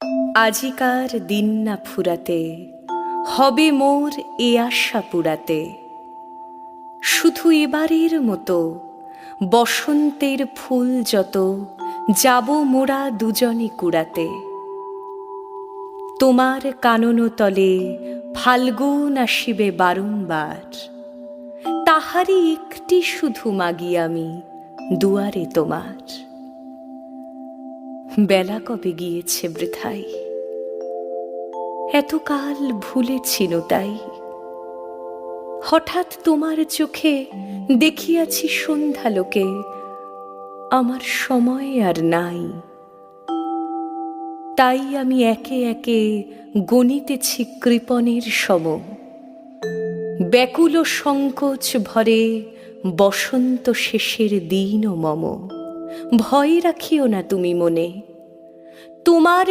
আজিকার দিন না ফুরাতে, হবে মোর এ আশা পুরাতে। শুধু এবারের মতো বসন্তের ফুল যত যাব মোরা দুজনে কুড়াতে। তোমার কানন তলে ফাল্গুন আসিবে বারংবার, তাহারই একটি শুধু মাগি আমি দুয়ারে তোমার। বেলা কবে গিয়েছে বৃথাই, এতকাল ভুলেছিল তাই। হঠাৎ তোমার চোখে দেখিয়াছি সন্ধ্যালোকে, আমার সময় আর নাই। তাই আমি একে একে গণিতেছি কৃপণের সম, ব্যাকুল সংকোচ ভরে বসন্ত শেষের দিন মম। ভয় রাখিও না তুমি মনে, তোমার